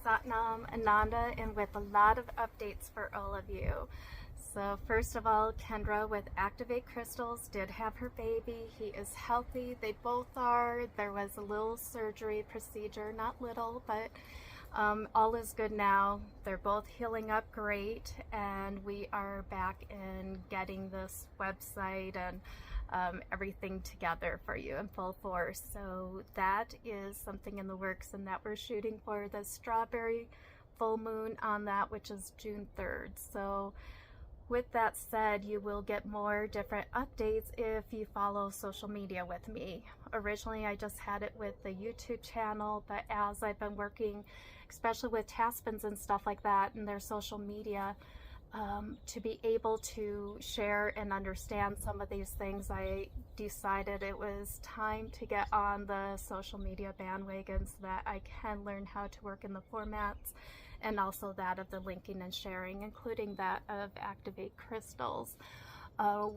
Satnam Ananda, and with a lot of updates for all of you. So first of all, Kendra with Activate Crystals did have her baby. He is healthy. They both are. There was a little surgery procedure, not little, but all is good now. They're both healing up great, and we are back in getting this website and everything together for you in full force. So that is something in the works, and that we're shooting for the strawberry full moon on that, which is June 3rd. So with that said, you will get more different updates if you follow social media with me. Originally, I just had it with the YouTube channel, but as I've been working, especially with Taspins and stuff like that, and their social media, to be able to share and understand some of these things, I decided it was time to get on the social media bandwagon so that I can learn how to work in the formats, and also that of the linking and sharing, including that of Activate Crystals.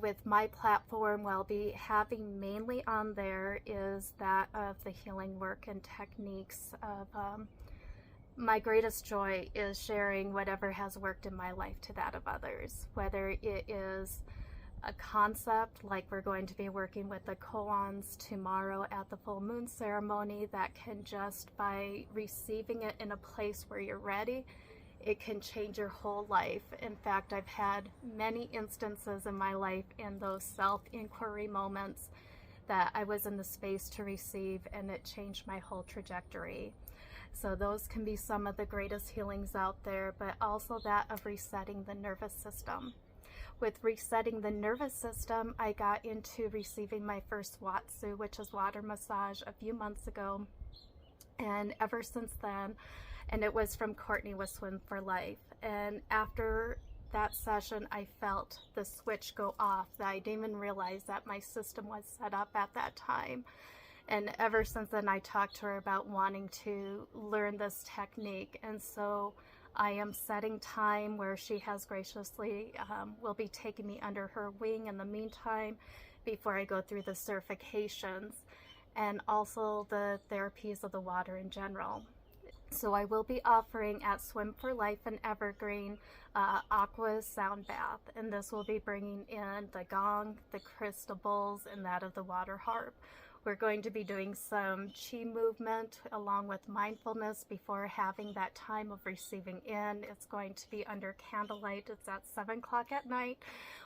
With my platform, what I'll be having mainly on there is that of the healing work and techniques of my greatest joy is sharing whatever has worked in my life to that of others, whether it is a concept like we're going to be working with the koans tomorrow at the full moon ceremony, that can just by receiving it in a place where you're ready, it can change your whole life. In fact, I've had many instances in my life in those self-inquiry moments that I was in the space to receive, and it changed my whole trajectory. So those can be some of the greatest healings out there, but also that of resetting the nervous system. With resetting the nervous system, I got into receiving my first Watsu, which is water massage, a few months ago. And ever since then, and it was from Courtney with Swim for Life. And after that session, I felt the switch go off, that I didn't even realize that my system was set up at that time. And ever since then, I talked to her about wanting to learn this technique. And so I am setting time where she has graciously will be taking me under her wing in the meantime before I go through the certifications and also the therapies of the water in general. So I will be offering at Swim for Life and Evergreen Aqua Sound Bath, and this will be bringing in the gong, the crystal bowls, and that of the water harp. We're going to be doing some chi movement along with mindfulness before having that time of receiving in. It's going to be under candlelight. It's at 7 o'clock at night.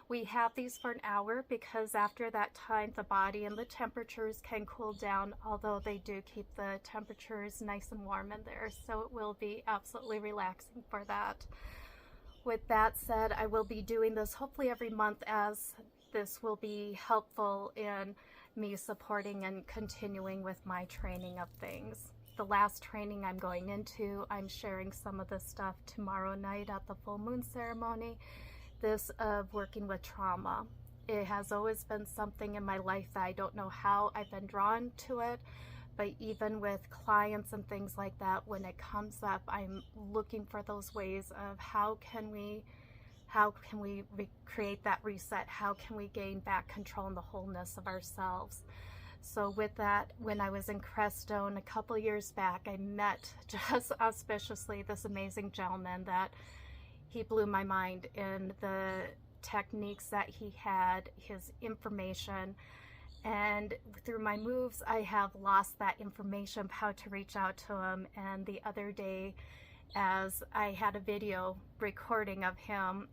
We have these for an hour because after that time, the body and the temperatures can cool down, although they do keep the temperatures nice and warm in there. So it will be absolutely relaxing for that. With that said, I will be doing this hopefully every month, as this will be helpful in me supporting and continuing with my training of things. The last training I'm going into, I'm sharing some of this stuff tomorrow night at the full moon ceremony, this of working with trauma. It has always been something in my life that I don't know how I've been drawn to it, but even with clients and things like that, when it comes up, I'm looking for those ways of how can we create that reset? How can we gain back control and the wholeness of ourselves? So with that, when I was in Crestone a couple years back, I met just auspiciously this amazing gentleman that he blew my mind in the techniques that he had, his information. And through my moves, I have lost that information of how to reach out to him. And the other day, as I had a video recording of him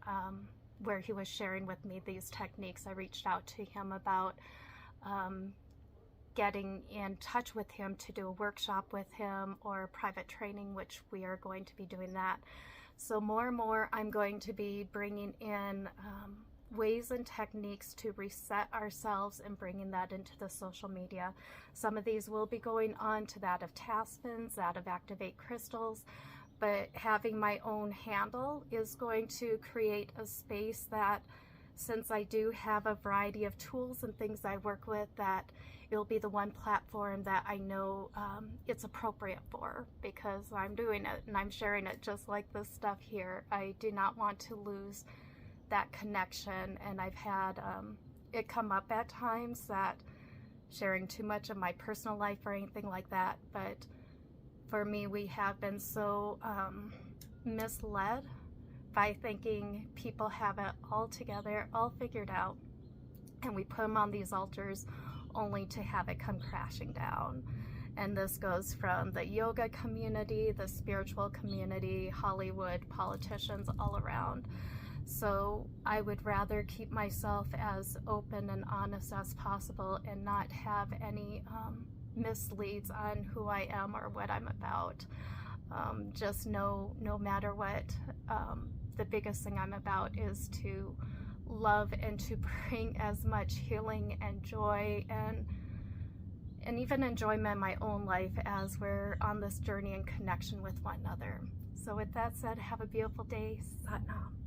where he was sharing with me these techniques, I reached out to him about getting in touch with him to do a workshop with him or a private training, which we are going to be doing that. So more and more, I'm going to be bringing in ways and techniques to reset ourselves and bringing that into the social media. Some of these will be going on to that of Taspins, that of Activate Crystals, but having my own handle is going to create a space that, since I do have a variety of tools and things I work with, that it'll be the one platform that I know it's appropriate for, because I'm doing it and I'm sharing it just like this stuff here. I do not want to lose that connection, and I've had it come up at times that sharing too much of my personal life or anything like that, but for me, we have been so misled by thinking people have it all together, all figured out, and we put them on these altars only to have it come crashing down. And this goes from the yoga community, the spiritual community, Hollywood, politicians, all around. So I would rather keep myself as open and honest as possible and not have any misleads on who I am or what I'm about. Just know, no matter what, the biggest thing I'm about is to love and to bring as much healing and joy and even enjoyment in my own life as we're on this journey and connection with one another. So with that said, have a beautiful day. Sat Nam.